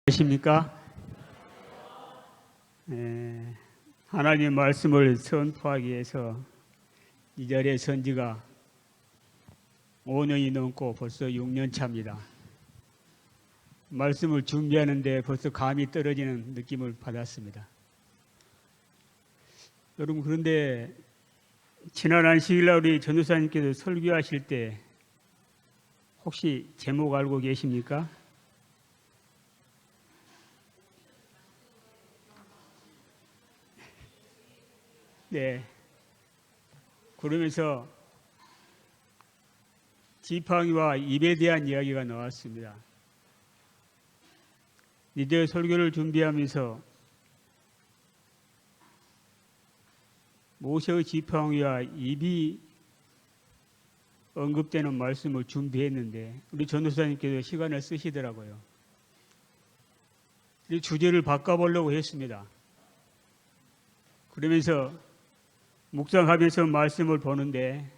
계십니까? 하나님의 말씀을 선포하기 위해서 이 자리에 선 지가 5년이 넘고 벌써 6년 차입니다. 말씀을 준비하는데 벌써 감이 떨어지는 느낌을 받았습니다. 여러분, 그런데 지난 안식일날 우리 전도사님께서 설교하실 때 혹시 제목 알고 계십니까? 네. 그러면서 지팡이와 입에 대한 이야기가 나왔습니다. 이제 설교를 준비하면서 모세의 지팡이와 입이 언급되는 말씀을 준비했는데 우리 전도사님께서 시간을 쓰시더라고요. 이 주제를 바꿔보려고 했습니다. 그러면서 묵상하면서 말씀을 보는데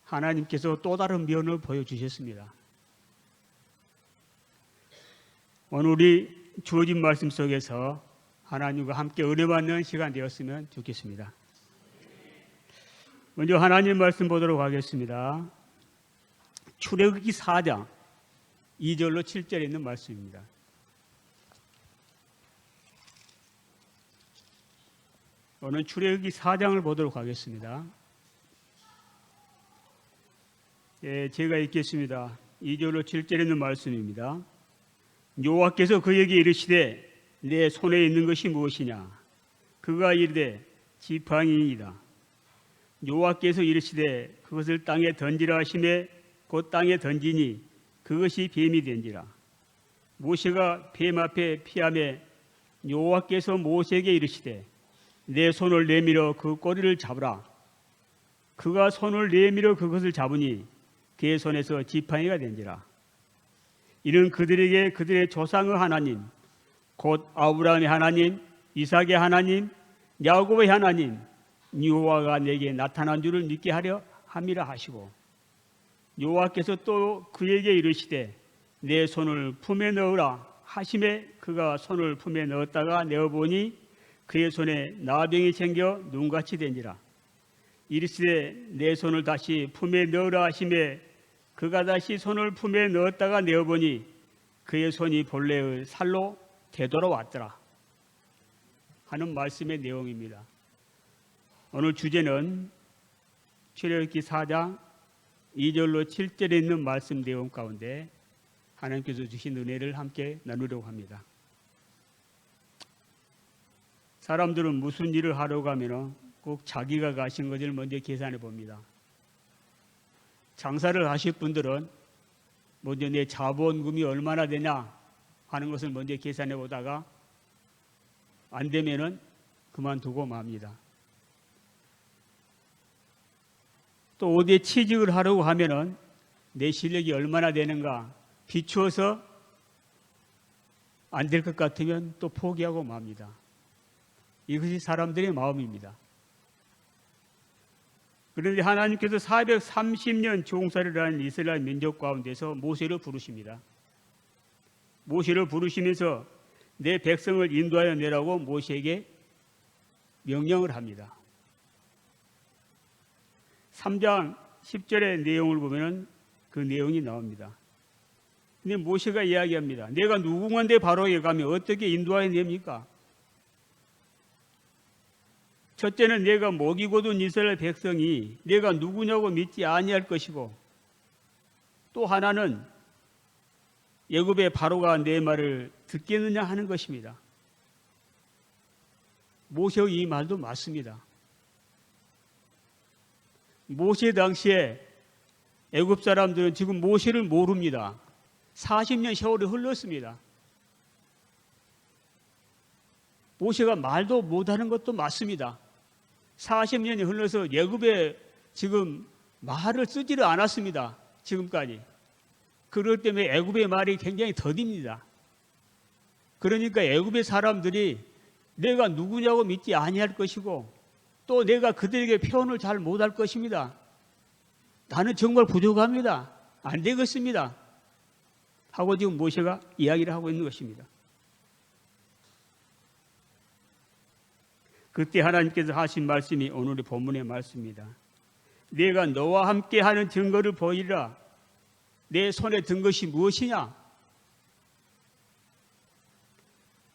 하나님께서 또 다른 면을 보여주셨습니다. 오늘 우리 주어진 말씀 속에서 하나님과 함께 은혜 받는 시간 되었으면 좋겠습니다. 먼저 하나님 말씀 보도록 하겠습니다. 출애굽기 4장 2절로 7절에 있는 말씀입니다. 오늘 출애굽기 4장을 보도록 하겠습니다. 제가 읽겠습니다. 2절로 7절에 있는 말씀입니다. 여호와께서 그에게 이르시되 내 손에 있는 것이 무엇이냐? 그가 이르되 지팡이이다. 여호와께서 이르시되 그것을 땅에 던지라 하시매 곧 땅에 던지니 그것이 뱀이 된지라. 모세가 뱀 앞에 피하매 여호와께서 모세에게 이르시되 내 손을 내밀어 그 꼬리를 잡으라. 그가 손을 내밀어 그것을 잡으니 그의 손에서 지팡이가 된지라. 이는 그들에게 그들의 조상의 하나님 곧 아브라함의 하나님, 이삭의 하나님, 야곱의 하나님 여호와가 내게 나타난 줄을 믿게 하려 함이라 하시고, 여호와께서 또 그에게 이르시되 내 손을 품에 넣으라 하심에 그가 손을 품에 넣었다가 내어보니 그의 손에 나병이 생겨 눈같이 된지라. 이르시되 내 손을 다시 품에 넣으라 하심에 그가 다시 손을 품에 넣었다가 내어보니 그의 손이 본래의 살로 되돌아왔더라 하는 말씀의 내용입니다. 오늘 주제는 출애굽기 4장 2절로 7절에 있는 말씀 내용 가운데 하나님께서 주신 은혜를 함께 나누려고 합니다. 사람들은 무슨 일을 하려고 하면 꼭 자기가 가신 것을 먼저 계산해 봅니다. 장사를 하실 분들은 먼저 내 자본금이 얼마나 되냐 하는 것을 먼저 계산해 보다가 안 되면은 그만두고 맙니다. 또 어디에 취직을 하려고 하면은 내 실력이 얼마나 되는가 비추어서 안 될 것 같으면 또 포기하고 맙니다. 이것이 사람들의 마음입니다. 그런데 하나님께서 430년 종살이를 한 이스라엘 민족 가운데서 모세를 부르십니다. 모세를 부르시면서 내 백성을 인도하여 내라고 모세에게 명령을 합니다. 3장 10절의 내용을 보면 그 내용이 나옵니다. 근데 모세가 이야기합니다. 내가 누구한테 바로에 가면 어떻게 인도하여 냅니까? 첫째는 내가 먹이고 둔 이스라엘 백성이 내가 누구냐고 믿지 아니할 것이고, 또 하나는 애굽의 바로가 내 말을 듣겠느냐 하는 것입니다. 모세의 이 말도 맞습니다. 모세 당시에 애굽 사람들은 지금 모세를 모릅니다. 40년 세월이 흘렀습니다. 모세가 말도 못하는 것도 맞습니다. 40년이 흘러서 애굽에 지금 말을 쓰지를 않았습니다. 지금까지. 그럴 때문에 애굽의 말이 굉장히 더딥니다. 그러니까 애굽의 사람들이 내가 누구냐고 믿지 아니할 것이고, 또 내가 그들에게 표현을 잘 못할 것입니다. 나는 정말 부족합니다. 안 되겠습니다. 하고 지금 모세가 이야기를 하고 있는 것입니다. 그때 하나님께서 하신 말씀이 오늘의 본문의 말씀입니다. 내가 너와 함께 하는 증거를 보이리라. 내 손에 든 것이 무엇이냐?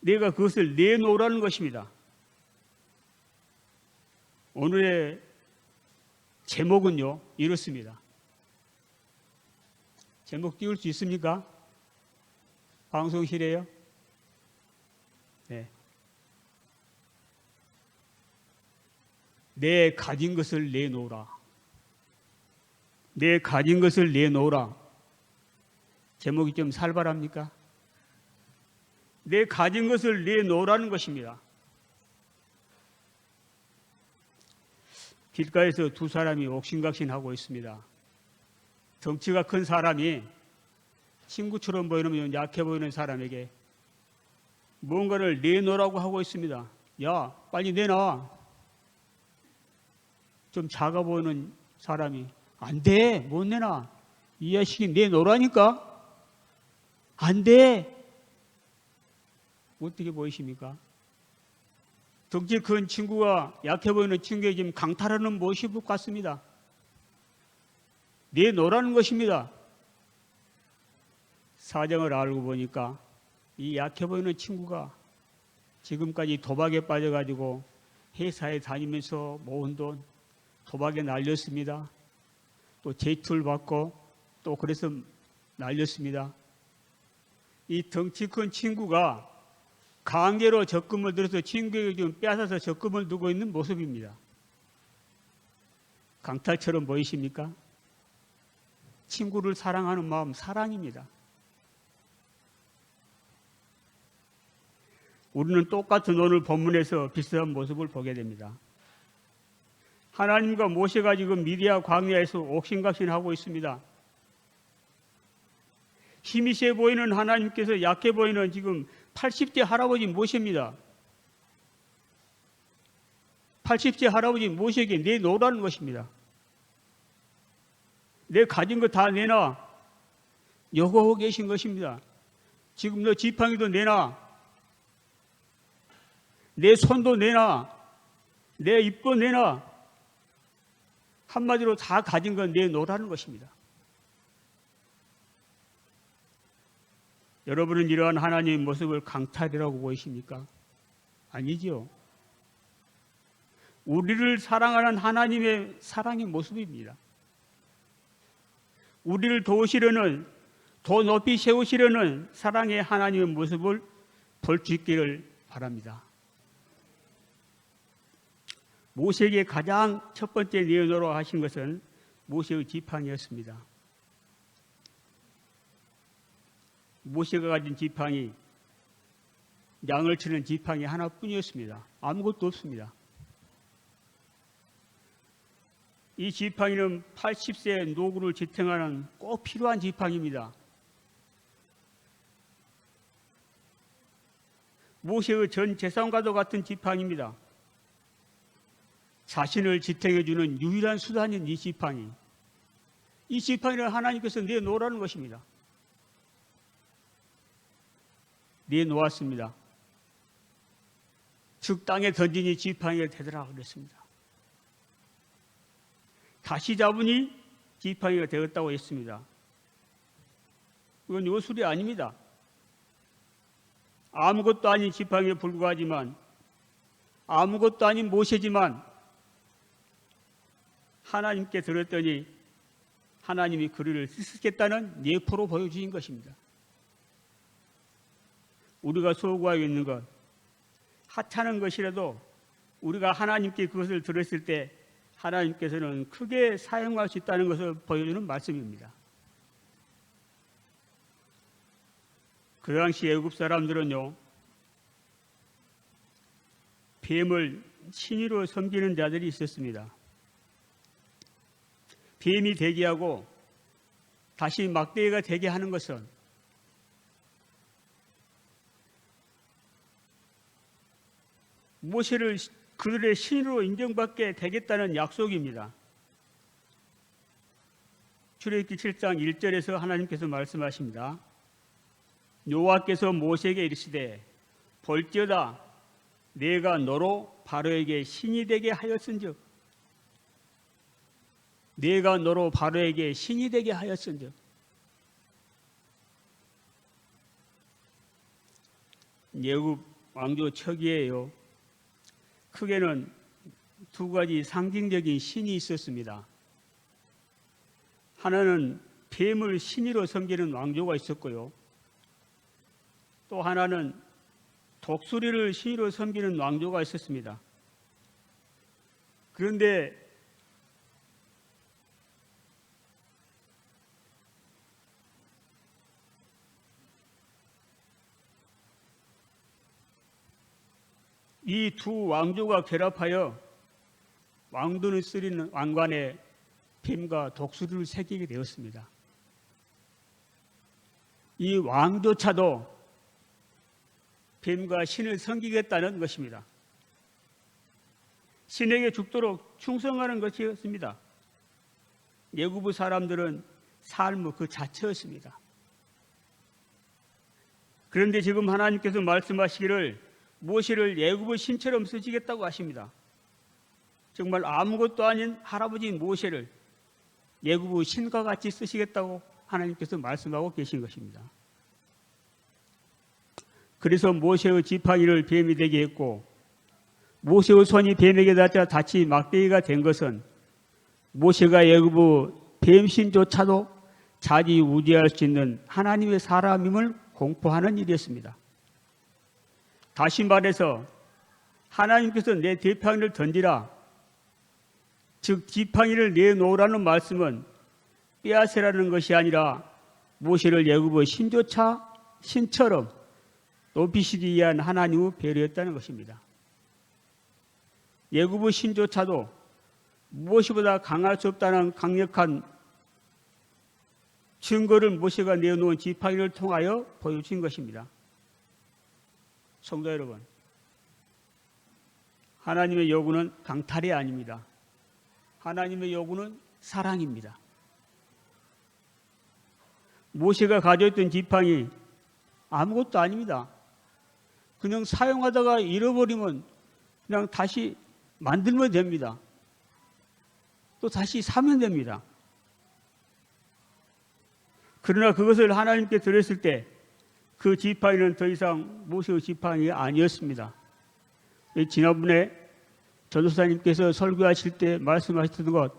내가 그것을 내놓으라는 것입니다. 오늘의 제목은요, 이렇습니다. 제목 띄울 수 있습니까? 방송실에요? 네. 내 가진 것을 내놓으라. 내 가진 것을 내놓으라. 제목이 좀 살벌합니까? 내 가진 것을 내놓으라는 것입니다. 길가에서 두 사람이 옥신각신하고 있습니다. 덩치가 큰 사람이 친구처럼 보이는 약해 보이는 사람에게 뭔가를 내놓으라고 하고 있습니다. 야, 빨리 내놔. 좀 작아 보이는 사람이 안 돼, 못 내놔. 이 자식이 내놓으라니까. 안 돼. 어떻게 보이십니까? 덩치 큰 친구가 약해 보이는 친구에게 지금 강탈하는 모습 같습니다. 내놓으라는 것입니다. 사정을 알고 보니까 이 약해 보이는 친구가 지금까지 도박에 빠져가지고 회사에 다니면서 모은 돈 도박에 날렸습니다. 또 제투를 받고 또 그래서 날렸습니다. 이 덩치 큰 친구가 강제로 적금을 들어서 친구에게 좀 빼앗아서 적금을 두고 있는 모습입니다. 강탈처럼 보이십니까? 친구를 사랑하는 마음, 사랑입니다. 우리는 똑같은 오늘 본문에서 비슷한 모습을 보게 됩니다. 하나님과 모세가 지금 미디아 광야에서 옥신각신하고 있습니다. 힘이 세 보이는 하나님께서 약해 보이는 지금 80대 할아버지 모세입니다. 80대 할아버지 모세에게 내놓으라는 것입니다. 내 가진 거 다 내놔. 요구하고 계신 것입니다. 지금 너 지팡이도 내놔. 내 손도 내놔. 내 입도 내놔. 한마디로 다 가진 건 내놓으라는 것입니다. 여러분은 이러한 하나님의 모습을 강탈이라고 보이십니까? 아니지요. 우리를 사랑하는 하나님의 사랑의 모습입니다. 우리를 도우시려는, 더 높이 세우시려는 사랑의 하나님의 모습을 볼 수 있기를 바랍니다. 모세에게 가장 첫 번째 내놓으라고 하신 것은 모세의 지팡이였습니다. 모세가 가진 지팡이, 양을 치는 지팡이 하나뿐이었습니다. 아무것도 없습니다. 이 지팡이는 80세 노구를 지탱하는 꼭 필요한 지팡이입니다. 모세의 전 재산과도 같은 지팡이입니다. 자신을 지탱해주는 유일한 수단인 이 지팡이. 이 지팡이를 하나님께서 내놓으라는 것입니다. 내놓았습니다. 즉 땅에 던진 이 지팡이가 되더라 그랬습니다. 다시 잡으니 지팡이가 되었다고 했습니다. 이건 요술이 아닙니다. 아무것도 아닌 지팡이에 불과하지만, 아무것도 아닌 모세지만 하나님께 들었더니 하나님이 그를 쓰겠다는 예포로 보여주신 것입니다. 우리가 소구하고 있는 것, 하찮은 것이라도 우리가 하나님께 그것을 들었을 때 하나님께서는 크게 사용할 수 있다는 것을 보여주는 말씀입니다. 그 당시 애굽 사람들은요, 뱀을 신으로 섬기는 자들이 있었습니다. 뱀이 되게 하고 다시 막대기가 되게 하는 것은 모세를 그들의 신으로 인정받게 되겠다는 약속입니다. 출애굽기 7장 1절에서 하나님께서 말씀하십니다. 여호와께서 모세에게 이르시되 볼지어다 내가 너로 바로에게 신이 되게 하였은즉, 내가 너로 바로에게 신이 되게 하였은즉. 예굽 왕조 초기에요, 크게는 두 가지 상징적인 신이 있었습니다. 하나는 뱀을 신이로 섬기는 왕조가 있었고요, 또 하나는 독수리를 신이로 섬기는 왕조가 있었습니다. 그런데 이 두 왕조가 결합하여 왕눈을 쓰리는 왕관에 뱀과 독수리를 새기게 되었습니다. 이 왕조차도 뱀과 신을 섬기겠다는 것입니다. 신에게 죽도록 충성하는 것이었습니다. 예굽의 사람들은 삶의 그 자체였습니다. 그런데 지금 하나님께서 말씀하시기를 모세를 예굽의 신처럼 쓰시겠다고 하십니다. 정말 아무것도 아닌 할아버지 모세를 예굽의 신과 같이 쓰시겠다고 하나님께서 말씀하고 계신 것입니다. 그래서 모세의 지팡이를 뱀이 되게 했고, 모세의 손이 뱀에게 닿자 다치 막대기가 된 것은 모세가 예굽의 뱀신조차도 자지우지할 수 있는 하나님의 사람임을 공포하는 일이었습니다. 다시 말해서 하나님께서 내 지팡이를 던지라, 즉 지팡이를 내놓으라는 말씀은 빼앗으라는 것이 아니라 모세를 예굽의 신처럼 높이시기 위한 하나님의 배려였다는 것입니다. 예굽의 신조차도 무엇보다 강할 수 없다는 강력한 증거를 모세가 내놓은 지팡이를 통하여 보여준 것입니다. 성도 여러분, 하나님의 요구는 강탈이 아닙니다. 하나님의 요구는 사랑입니다. 모세가 가져있던 지팡이 아무것도 아닙니다. 그냥 사용하다가 잃어버리면 그냥 다시 만들면 됩니다. 또 다시 사면 됩니다. 그러나 그것을 하나님께 드렸을 때 그 지팡이는 더 이상 모세의 지팡이가 아니었습니다. 지난번에 전도사님께서 설교하실 때 말씀하셨던 것,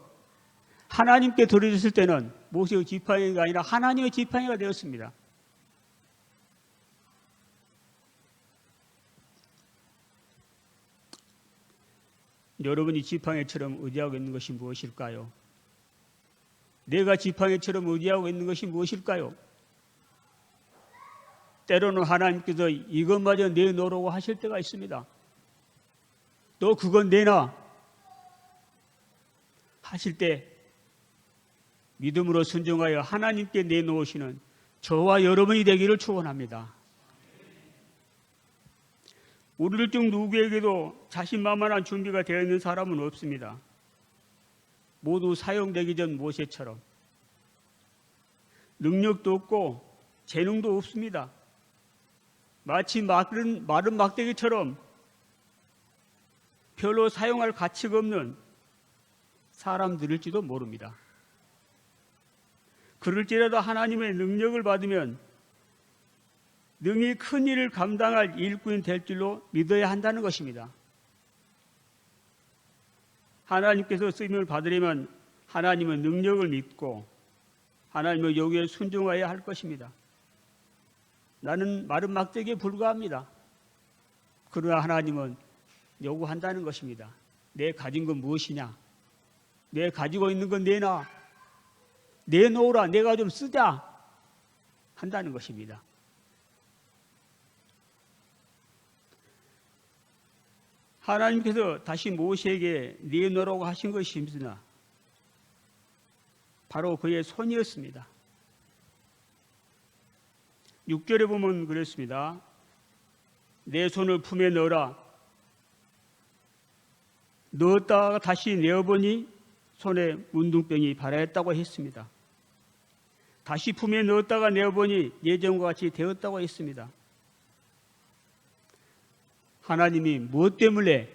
하나님께 드려졌을 때는 모세의 지팡이가 아니라 하나님의 지팡이가 되었습니다. 여러분이 지팡이처럼 의지하고 있는 것이 무엇일까요? 내가 지팡이처럼 의지하고 있는 것이 무엇일까요? 때로는 하나님께서 이것마저 내놓으라고 하실 때가 있습니다. 너 그건 내놔 하실 때 믿음으로 순종하여 하나님께 내놓으시는 저와 여러분이 되기를 축원합니다. 우리들 중 누구에게도 자신만만한 준비가 되어 있는 사람은 없습니다. 모두 사용되기 전 모세처럼 능력도 없고 재능도 없습니다. 마치 마른 막대기처럼 별로 사용할 가치가 없는 사람들일지도 모릅니다. 그럴지라도 하나님의 능력을 받으면 능히 큰 일을 감당할 일꾼이 될 줄로 믿어야 한다는 것입니다. 하나님께서 쓰임을 받으려면 하나님의 능력을 믿고 하나님의 요구에 순종해야 할 것입니다. 나는 마른 막대기에 불과합니다. 그러나 하나님은 요구한다는 것입니다. 내 가진 건 무엇이냐? 내 가지고 있는 건 내놓으라, 내가 좀 쓰자 한다는 것입니다. 하나님께서 다시 모세에게 내놓으라고 하신 것이 무엇이냐? 바로 그의 손이었습니다. 6절에 보면 그랬습니다. 내 손을 품에 넣어라. 넣었다가 다시 내어보니 손에 문둥병이 발하였다고 했습니다. 다시 품에 넣었다가 내어보니 예전과 같이 되었다고 했습니다. 하나님이 무엇 때문에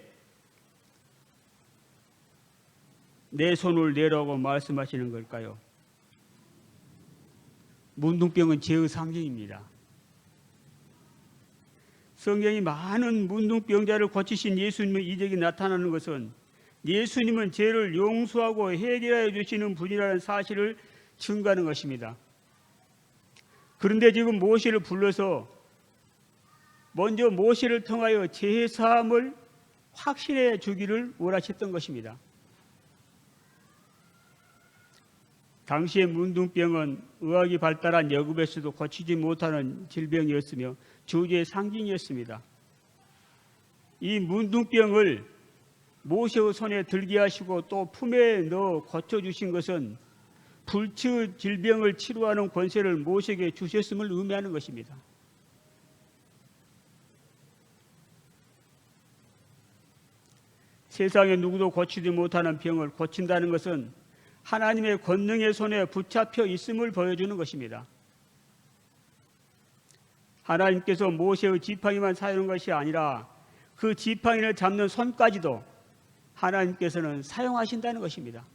내 손을 내라고 말씀하시는 걸까요? 문둥병은 죄의 상징입니다. 성경이 많은 문둥병자를 고치신 예수님의 이적이 나타나는 것은 예수님은 죄를 용서하고 해결해 주시는 분이라는 사실을 증거하는 것입니다. 그런데 지금 모세를 불러서 먼저 모세를 통하여 죄 사함을 확신해 주기를 원하셨던 것입니다. 당시의 문둥병은 의학이 발달한 여급에서도 고치지 못하는 질병이었으며 저주의 상징이었습니다. 이 문둥병을 모세의 손에 들게 하시고 또 품에 넣어 고쳐주신 것은 불치 질병을 치료하는 권세를 모세에게 주셨음을 의미하는 것입니다. 세상에 누구도 고치지 못하는 병을 고친다는 것은 하나님의 권능의 손에 붙잡혀 있음을 보여주는 것입니다. 하나님께서 모세의 지팡이만 사용한 것이 아니라 그 지팡이를 잡는 손까지도 하나님께서는 사용하신다는 것입니다.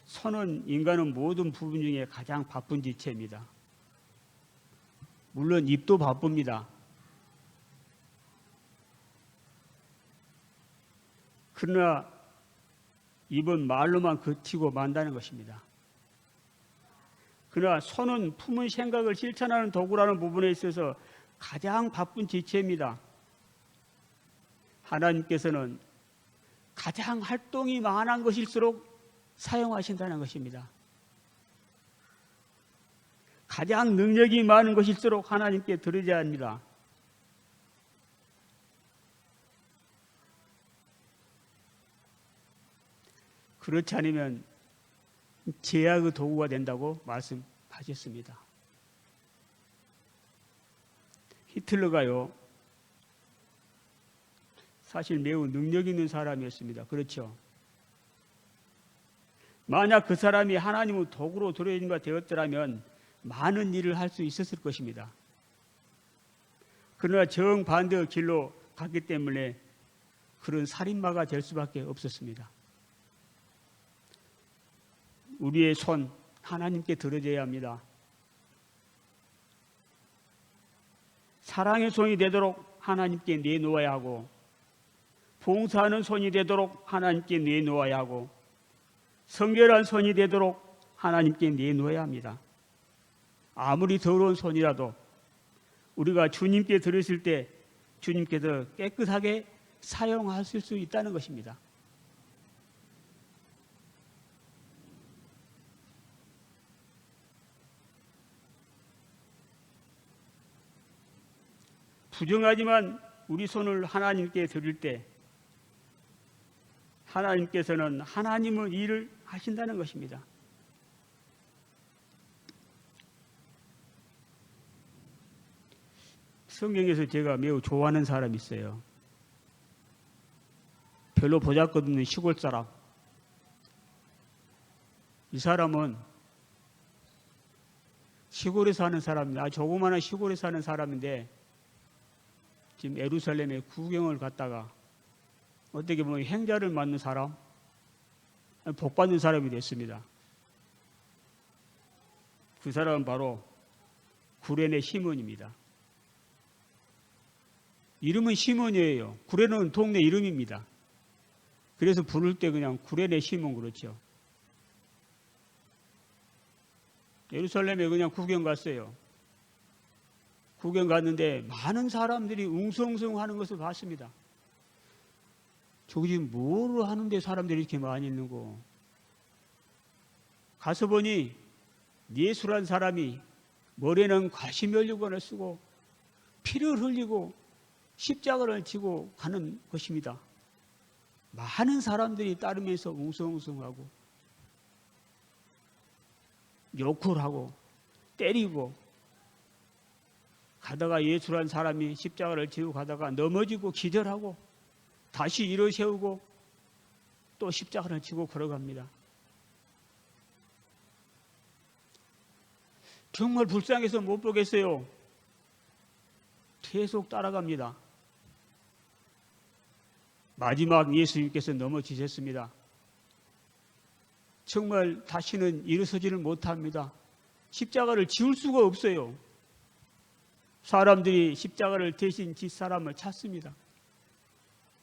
손은 인간의 모든 부분 중에 가장 바쁜 지체입니다. 물론 입도 바쁩니다. 그러나 입은 말로만 그치고 만다는 것입니다. 그러나 손은 품은 생각을 실천하는 도구라는 부분에 있어서 가장 바쁜 지체입니다. 하나님께서는 가장 활동이 많은 것일수록 사용하신다는 것입니다. 가장 능력이 많은 것일수록 하나님께 드려야 합니다. 그렇지 않으면 제약의 도구가 된다고 말씀하셨습니다. 히틀러가요, 사실 매우 능력 있는 사람이었습니다. 그렇죠? 만약 그 사람이 하나님의 도구로 들여진 바 되었더라면 많은 일을 할 수 있었을 것입니다. 그러나 정반대의 길로 갔기 때문에 그런 살인마가 될 수밖에 없었습니다. 우리의 손 하나님께 들어줘야 합니다. 사랑의 손이 되도록 하나님께 내놓아야 하고, 봉사하는 손이 되도록 하나님께 내놓아야 하고, 성결한 손이 되도록 하나님께 내놓아야 합니다. 아무리 더러운 손이라도 우리가 주님께 드렸을 때 주님께서 깨끗하게 사용하실 수 있다는 것입니다. 부정하지만 우리 손을 하나님께 드릴 때 하나님께서는 하나님의 일을 하신다는 것입니다. 성경에서 제가 매우 좋아하는 사람이 있어요. 별로 보잘것없는 시골 사람. 이 사람은 시골에 사는 사람입니다. 조그마한 시골에 사는 사람인데 지금 예루살렘에 구경을 갔다가 어떻게 보면 행자를 맡는 사람, 복받는 사람이 됐습니다. 그 사람은 바로 구레네 시몬입니다. 이름은 시몬이에요. 구레는 동네 이름입니다. 그래서 부를 때 그냥 구레네 시몬 그렇죠. 예루살렘에 그냥 구경 갔어요. 구경 갔는데 많은 사람들이 웅성웅성하는 것을 봤습니다. 저기 지금 뭐를 하는데 사람들이 이렇게 많이 있는고. 가서 보니 예수란 사람이 머리에는 가시면류관을 쓰고 피를 흘리고 십자가를 지고 가는 것입니다. 많은 사람들이 따르면서 웅성웅성하고 욕을 하고 때리고 가다가 예수란 사람이 십자가를 지고 가다가 넘어지고 기절하고 다시 일어세우고 또 십자가를 지고 걸어갑니다. 정말 불쌍해서 못 보겠어요. 계속 따라갑니다. 마지막 예수님께서 넘어지셨습니다. 정말 다시는 일어서지를 못합니다. 십자가를 지울 수가 없어요. 사람들이 십자가를 대신 질 사람을 찾습니다.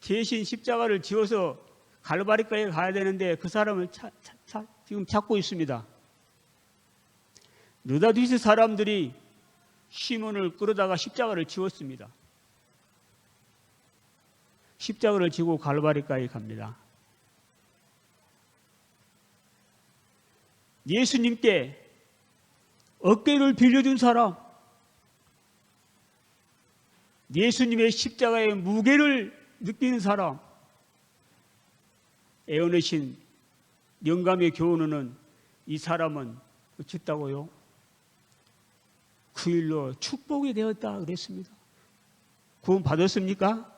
대신 십자가를 지어서 갈바리가에 가야 되는데 그 사람을 지금 찾고 있습니다. 느다디스 사람들이 시몬을 끌어다가 십자가를 지웠습니다. 십자가를 지고 갈바리가에 갑니다. 예수님께 어깨를 빌려준 사람, 예수님의 십자가의 무게를 느끼는 사람, 애원하신 영감의 교훈은 이 사람은 어쨌다고요? 그 일로 축복이 되었다 그랬습니다. 구원 받았습니까?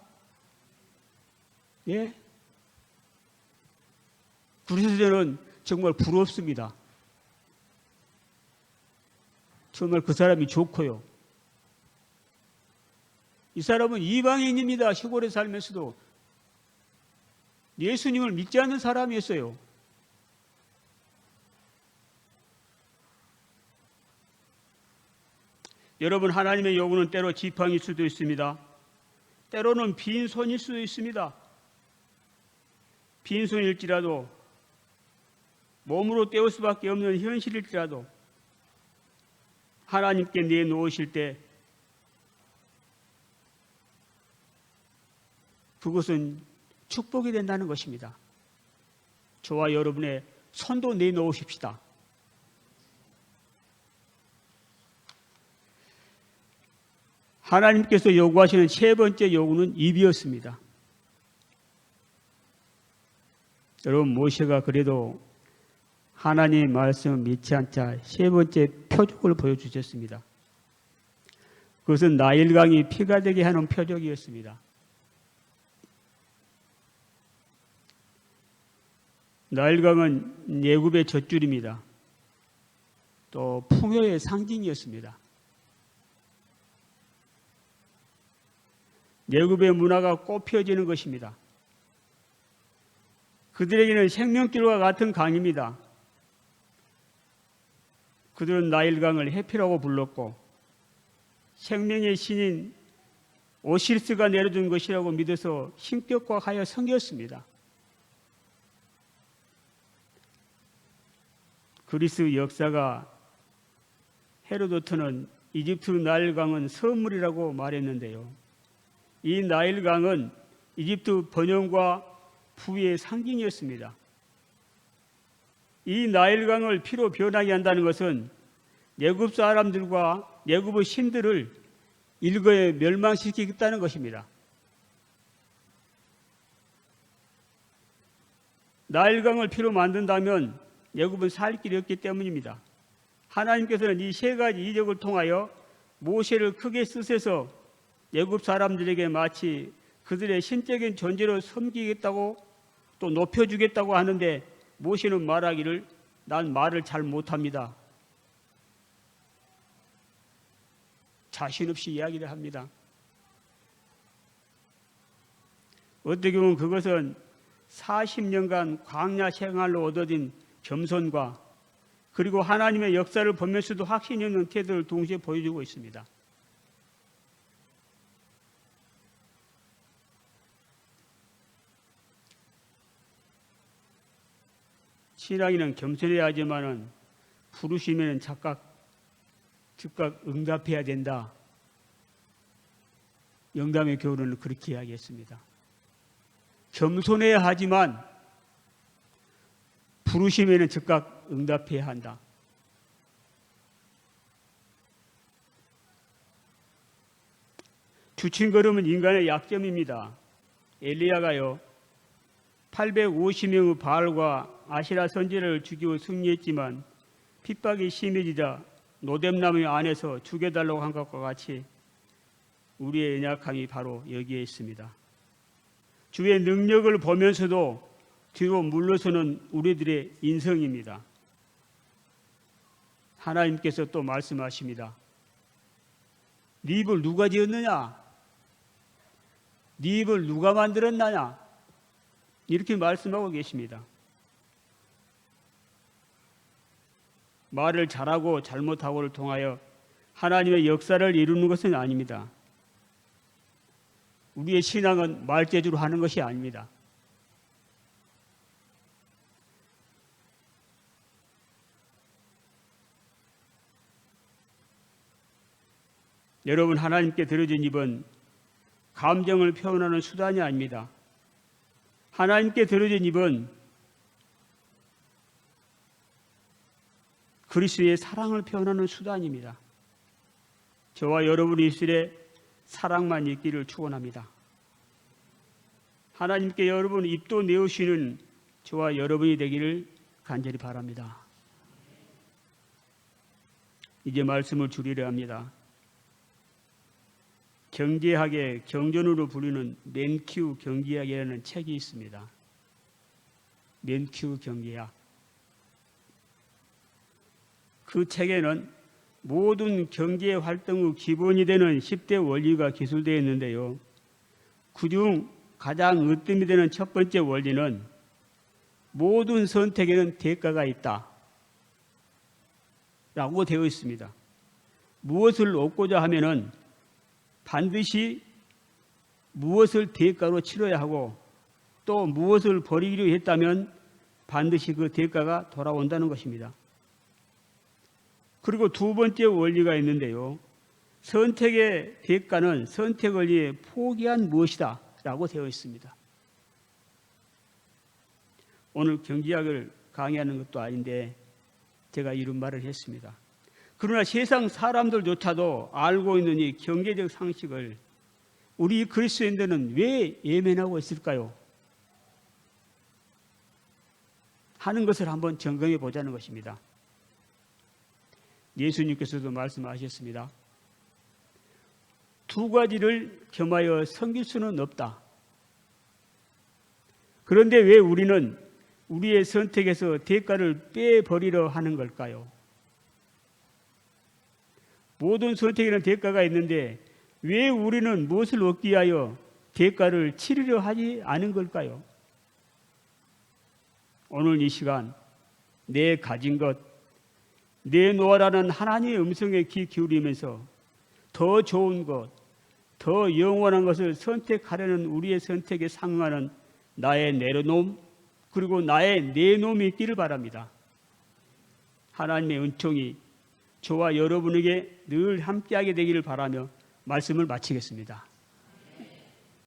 예? 그래서 저는 정말 부럽습니다. 정말 그 사람이 좋고요. 이 사람은 이방인입니다. 시골에 살면서도 예수님을 믿지 않는 사람이었어요. 여러분, 하나님의 요구는 때로 지팡일 수도 있습니다. 때로는 빈손일 수도 있습니다. 빈손일지라도, 몸으로 때울 수밖에 없는 현실일지라도 하나님께 내놓으실 때 그것은 축복이 된다는 것입니다. 저와 여러분의 손도 내놓으십시다. 하나님께서 요구하시는 세 번째 요구는 입이었습니다. 여러분, 모세가 그래도 하나님의 말씀을 믿지 않자 세 번째 표적을 보여주셨습니다. 그것은 나일강이 피가 되게 하는 표적이었습니다. 나일강은 예굽의 젖줄입니다. 또 풍요의 상징이었습니다. 예굽의 문화가 꽃피어지는 것입니다. 그들에게는 생명길과 같은 강입니다. 그들은 나일강을 해피라고 불렀고 생명의 신인 오시리스가 내려준 것이라고 믿어서 신격화하여 섬겼습니다. 그리스 역사가 헤로도트는 이집트 나일강은 선물이라고 말했는데요. 이 나일강은 이집트 번영과 부의 상징이었습니다. 이 나일강을 피로 변하게 한다는 것은 예굽 사람들과 예굽의 신들을 일거에 멸망시키겠다는 것입니다. 나일강을 피로 만든다면 예굽은 살 길이 없기 때문입니다. 하나님께서는 이 세 가지 이적을 통하여 모세를 크게 쓰셔서 예굽 사람들에게 마치 그들의 신적인 존재로 섬기겠다고 또 높여주겠다고 하는데 모세는 말하기를 난 말을 잘 못합니다. 자신 없이 이야기를 합니다. 어떻게 보면 그것은 40년간 광야 생활로 얻어진 겸손과 그리고 하나님의 역사를 보면서도 확신이 없는 태도를 동시에 보여주고 있습니다. 신앙인은 겸손해야 하지만은 부르시면 즉각 응답해야 된다. 영감의 교훈은 그렇게 이야기했습니다. 겸손해야 하지만 부르시면 즉각 응답해야 한다. 주친걸음은 인간의 약점입니다. 엘리야가요 850명의 바알과 아시라 선지자를 죽이고 승리했지만 핍박이 심해지자 노뎀나무 안에서 죽여달라고 한 것과 같이 우리의 연약함이 바로 여기에 있습니다. 주의 능력을 보면서도 뒤로 물러서는 우리들의 인성입니다. 하나님께서 또 말씀하십니다. 네 입을 누가 지었느냐? 네 입을 누가 만들었느냐? 이렇게 말씀하고 계십니다. 말을 잘하고 잘못하고를 통하여 하나님의 역사를 이루는 것은 아닙니다. 우리의 신앙은 말재주로 하는 것이 아닙니다. 여러분, 하나님께 드려진 입은 감정을 표현하는 수단이 아닙니다. 하나님께 드려진 입은 그리스도의 사랑을 표현하는 수단입니다. 저와 여러분의 입술에 사랑만 있기를 축원합니다. 하나님께 여러분 입도 내으시는 저와 여러분이 되기를 간절히 바랍니다. 이제 말씀을 줄이려 합니다. 경제학의 경전으로 불리는 맨큐 경제학이라는 책이 있습니다. 맨큐 경제학. 그 책에는 모든 경제 활동의 기본이 되는 10대 원리가 기술되어 있는데요. 그중 가장 으뜸이 되는 첫 번째 원리는 모든 선택에는 대가가 있다 라고 되어 있습니다. 무엇을 얻고자 하면은 반드시 무엇을 대가로 치러야 하고 또 무엇을 버리기로 했다면 반드시 그 대가가 돌아온다는 것입니다. 그리고 두 번째 원리가 있는데요. 선택의 대가는 선택을 위해 포기한 무엇이다 라고 되어 있습니다. 오늘 경제학을 강의하는 것도 아닌데 제가 이런 말을 했습니다. 그러나 세상 사람들조차도 알고 있는 이 경제적 상식을 우리 그리스도인들은 왜 예면하고 있을까요? 하는 것을 한번 점검해 보자는 것입니다. 예수님께서도 말씀하셨습니다. 두 가지를 겸하여 섬길 수는 없다. 그런데 왜 우리는 우리의 선택에서 대가를 빼버리려 하는 걸까요? 모든 선택에는 대가가 있는데 왜 우리는 무엇을 얻기 위하여 대가를 치르려 하지 않은 걸까요? 오늘 이 시간 내 가진 것, 내 놓아라는 하나님의 음성에 귀 기울이면서 더 좋은 것, 더 영원한 것을 선택하려는 우리의 선택에 상응하는 나의 내려놓음 그리고 나의 내놓음이 있기를 바랍니다. 하나님의 은총이 저와 여러분에게 늘 함께하게 되기를 바라며 말씀을 마치겠습니다.